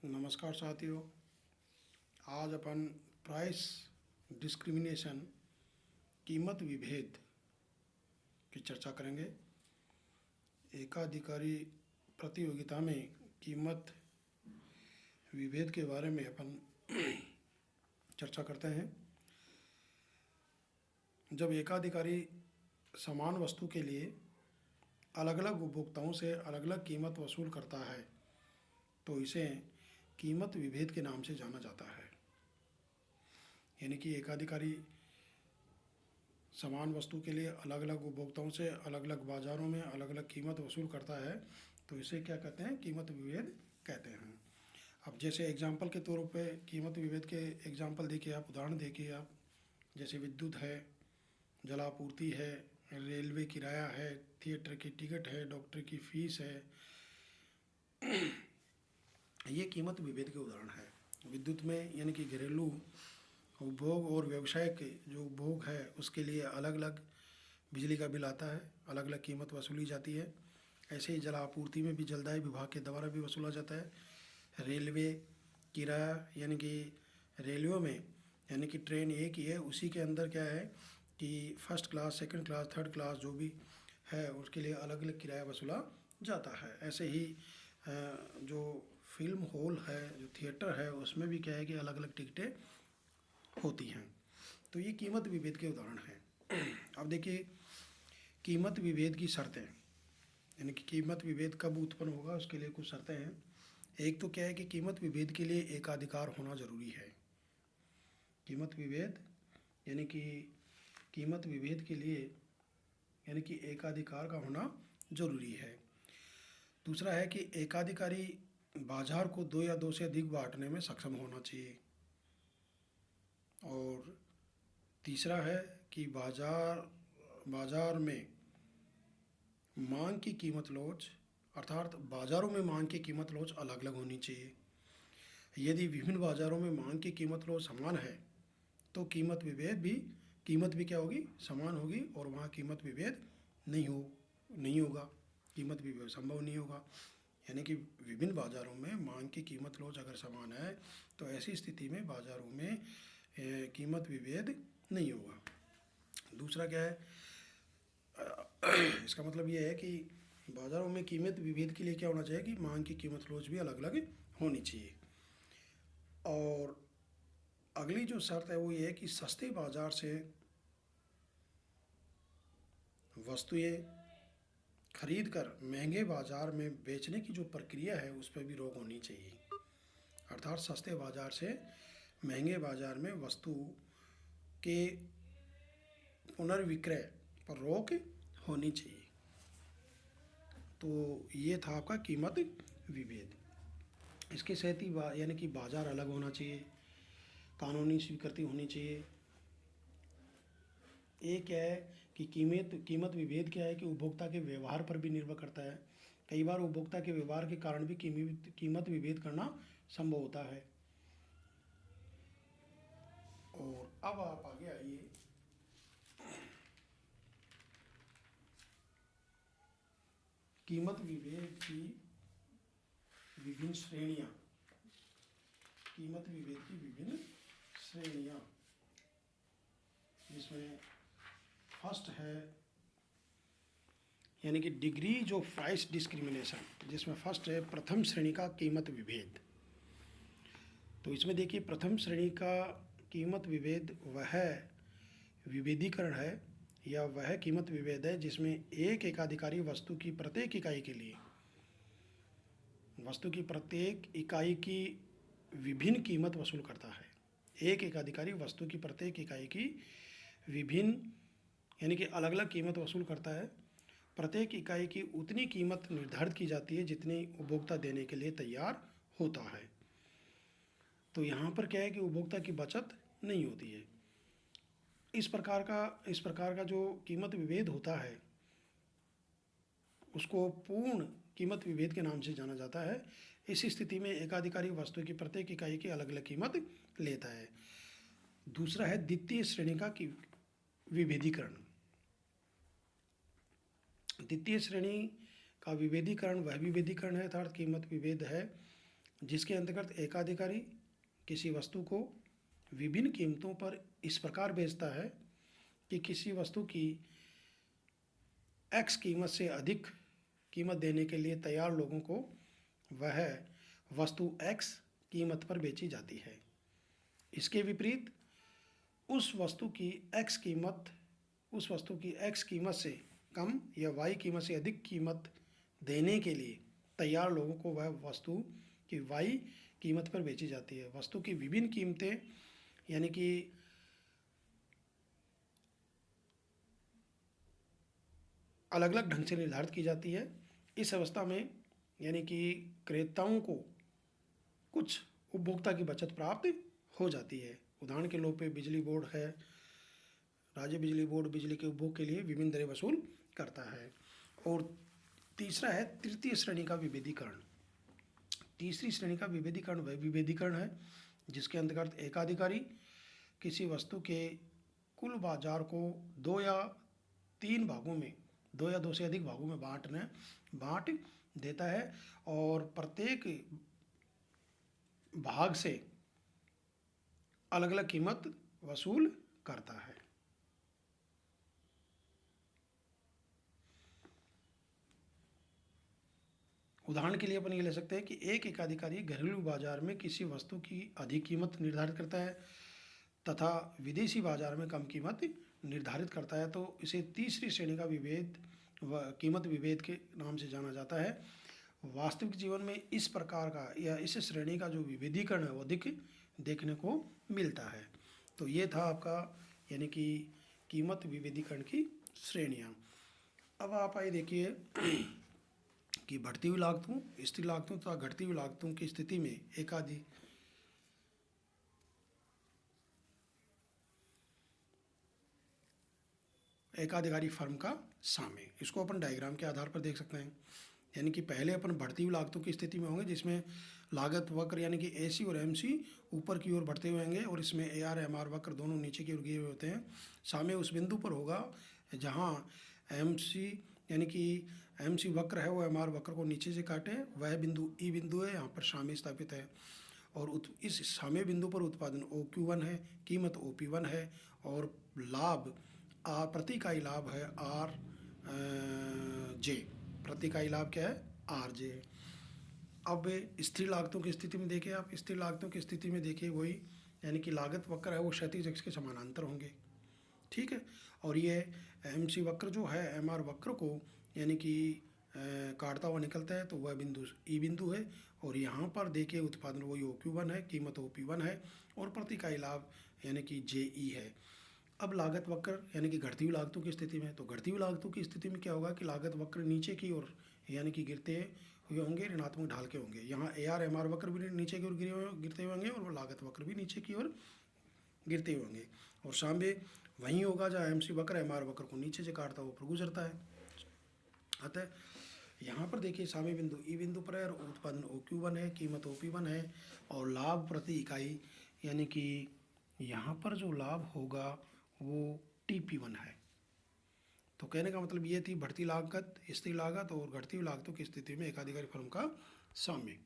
नमस्कार साथियों। आज अपन प्राइस डिस्क्रिमिनेशन कीमत विभेद की चर्चा करेंगे। एकाधिकारी प्रतियोगिता में कीमत विभेद के बारे में अपन चर्चा करते हैं। जब एकाधिकारी समान वस्तु के लिए अलग अलग उपभोक्ताओं से अलग अलग कीमत वसूल करता है तो इसे कीमत विभेद के नाम से जाना जाता है। यानी कि एकाधिकारी समान वस्तु के लिए अलग अलग उपभोक्ताओं से अलग अलग बाज़ारों में अलग अलग कीमत वसूल करता है तो इसे क्या कहते हैं? कीमत विभेद कहते हैं। अब जैसे एग्जाम्पल के तौर पे कीमत विभेद के एग्जाम्पल देखिए आप, उदाहरण देखिए आप। जैसे विद्युत है, जलापूर्ति है, रेलवे किराया है, थिएटर की टिकट है, डॉक्टर की फीस है। ये कीमत विभेद के उदाहरण है। विद्युत में यानी कि घरेलू उपभोग और व्यवसाय के जो उपभोग है उसके लिए अलग अलग बिजली का बिल आता है, अलग अलग कीमत वसूली जाती है। ऐसे ही जल आपूर्ति में भी जलदाय विभाग के द्वारा भी वसूला जाता है। रेलवे किराया यानी कि रेलवे में यानी कि ट्रेन एक ही है, उसी के अंदर क्या है कि first class, second class, third class जो भी है उसके लिए अलग अलग किराया वसूला जाता है। ऐसे ही जो फिल्म हॉल है, जो थिएटर है, उसमें भी क्या है कि अलग अलग टिकटें होती हैं। तो ये कीमत विभेद के उदाहरण हैं। अब देखिए कीमत विभेद की शर्तें, यानी कि कीमत विभेद कब उत्पन्न होगा उसके लिए कुछ शर्तें हैं। एक तो क्या है कि कीमत विभेद के लिए एकाधिकार होना जरूरी है। कीमत विभेद यानी कि कीमत विभेद के लिए यानी कि एकाधिकार का होना जरूरी है। दूसरा है कि एकाधिकारी बाजार को दो या दो से अधिक बांटने में सक्षम होना चाहिए। और तीसरा है कि बाजार में मांग की कीमत लोच, अर्थात बाज़ारों में मांग की कीमत लोच अलग अलग होनी चाहिए। यदि विभिन्न बाज़ारों में मांग की कीमत लोच समान है तो कीमत भी क्या होगी? समान होगी और वहाँ कीमत विभेद नहीं होगा, कीमत विभेद संभव नहीं होगा। यानी कि विभिन्न बाज़ारों में मांग की कीमत लोच अगर समान है तो ऐसी स्थिति में बाज़ारों में कीमत विभेद नहीं होगा। दूसरा क्या है? इसका मतलब ये है कि बाज़ारों में कीमत विभेद के लिए क्या होना चाहिए कि मांग की कीमत लोच भी अलग अलग होनी चाहिए। और अगली जो शर्त है वो ये है कि सस्ते बाज़ार से वस्तुएं खरीद कर महंगे बाज़ार में बेचने की जो प्रक्रिया है उस पर भी रोक होनी चाहिए। अर्थात सस्ते बाज़ार से महंगे बाज़ार में वस्तु के पुनर्विक्रय पर रोक होनी चाहिए। तो ये था आपका कीमत विभेद। इसके साथ ही यानी कि बाज़ार अलग होना चाहिए, कानूनी स्वीकृति होनी चाहिए। एक क्या है कि कीमत विभेद क्या है कि उपभोक्ता के व्यवहार पर भी निर्भर करता है। कई बार उपभोक्ता के व्यवहार के कारण भी कीमत विभेद करना संभव होता है। और अब आप आगे आइए, कीमत विभेद की विभिन्न श्रेणियाँ। कीमत विभेद की विभिन्न श्रेणियाँ, जिसमें फर्स्ट है यानी कि डिग्रीज ऑफ प्राइस डिस्क्रिमिनेशन, जिसमें फर्स्ट है प्रथम श्रेणी का कीमत विभेद। तो इसमें देखिए प्रथम श्रेणी का कीमत विभेद वह विभेदीकरण है या वह कीमत विभेद है जिसमें एक एकाधिकारी वस्तु की प्रत्येक इकाई की विभिन्न कीमत वसूल करता है। एक एकाधिकारी वस्तु की प्रत्येक इकाई की विभिन्न यानी कि अलग अलग कीमत वसूल करता है। प्रत्येक इकाई की उतनी कीमत निर्धारित की जाती है जितनी उपभोक्ता देने के लिए तैयार होता है। तो यहाँ पर क्या है कि उपभोक्ता की बचत नहीं होती है। इस प्रकार का जो कीमत विभेद होता है उसको पूर्ण कीमत विभेद के नाम से जाना जाता है। इस स्थिति में एकाधिकारी वस्तु की प्रत्येक इकाई की अलग अलग कीमत लेता है। दूसरा है द्वितीय श्रेणी का विभेदीकरण। द्वितीय श्रेणी का विभेदीकरण वह विभेदीकरण है, अर्थात कीमत विभेद है जिसके अंतर्गत एकाधिकारी किसी वस्तु को विभिन्न कीमतों पर इस प्रकार बेचता है कि किसी वस्तु की एक्स कीमत से अधिक कीमत देने के लिए तैयार लोगों को वह वस्तु एक्स कीमत पर बेची जाती है। इसके विपरीत उस वस्तु की एक्स कीमत से कम या वाई कीमत से अधिक कीमत देने के लिए तैयार लोगों को वह वस्तु की वाई कीमत पर बेची जाती है। वस्तु की विभिन्न कीमतें यानी कि अलग अलग ढंग से निर्धारित की जाती है। इस अवस्था में यानी कि क्रेताओं को कुछ उपभोक्ता की बचत प्राप्त हो जाती है। उदाहरण के लोग पे बिजली बोर्ड है, राज्य बिजली बोर्ड बिजली के उपभोग के लिए विभिन्न दरें वसूल करता है। और तीसरा है तृतीय श्रेणी का विभेदीकरण। तीसरी श्रेणी का विभेदीकरण वह विभेदीकरण है जिसके अंतर्गत एकाधिकारी किसी वस्तु के कुल बाजार को दो या दो से अधिक भागों में बांट देता है और प्रत्येक भाग से अलग अलग कीमत वसूल करता है। उदाहरण के लिए अपन ये ले सकते हैं कि एक एकाधिकारी घरेलू बाजार में किसी वस्तु की अधिक कीमत निर्धारित करता है तथा विदेशी बाजार में कम कीमत निर्धारित करता है, तो इसे तीसरी श्रेणी का कीमत विभेद के नाम से जाना जाता है। वास्तविक जीवन में इस प्रकार का या इस श्रेणी का जो विभेदीकरण है वो अधिक देखने को मिलता है। तो ये था आपका यानी कि कीमत विभेदीकरण की श्रेणियाँ। अब आप आइए देखिए कि बढ़ती हुई लागतों, स्थिर लागतों तथा घटती हुई लागतों की स्थिति में एकाधिकारी फर्म का साम्य, इसको अपन डायग्राम के आधार पर देख सकते हैं। यानी कि पहले अपन बढ़ती हुई लागतों की स्थिति में होंगे जिसमें लागत वक्र यानी कि एसी और एमसी ऊपर की ओर बढ़ते हुए होंगे और इसमें एआर एमआर वक्र दोनों नीचे की ओर गिरे हुए होते हैं। साम्य उस बिंदु पर होगा जहां एमसी यानी कि एमसी वक्र है वो एमआर वक्र को नीचे से काटे, वह बिंदु ई बिंदु है, यहाँ पर साम्य स्थापित है। और इस साम्य बिंदु पर उत्पादन OQ1 है, कीमत OP1 है और लाभ प्रति इकाई लाभ है RJ। प्रति इकाई लाभ क्या है? RJ। अब स्थिर लागतों की स्थिति में देखिए आप, स्थिर लागतों की स्थिति में देखिए वही यानी कि लागत वक्र है वो क्षैतिज अक्ष के समानांतर होंगे, ठीक है। और ये एमसी वक्र जो है एमआर वक्र को यानी कि काटता हुआ निकलता है, तो वह बिंदु ई बिंदु है। और यहाँ पर देखिए उत्पादन वही OQ1 है, कीमत OP1 है और प्रति इकाई लाभ यानी कि JE है। अब लागत वक्र यानी कि घटती हुई लागतों की स्थिति में, तो घटती हुई लागतों की स्थिति में क्या होगा कि लागत वक्र नीचे की ओर यानी कि गिरते हुए होंगे, ऋणात्मक ढाल के होंगे। यहाँ AR MR वक्र भी नीचे की ओर गिरते हुए होंगे और लागत वक्र भी नीचे की ओर गिरते हुए होंगे। और सामने वहीं होगा जहाँ MC वक्र MR वक्र को नीचे से काटता हुआ ऊपर गुजरता है। अतः यहाँ पर देखिए सामने बिंदु ई बिंदु पर है और उत्पादन OQ1 है, कीमत OP1 है और लाभ प्रति इकाई यानी कि यहाँ पर जो लाभ होगा वो TP1 है। तो कहने का मतलब ये थी बढ़ती लागत, स्थिर लागत और घटती हुई लागतों की स्थिति में एकाधिकारी फर्म का साम्य।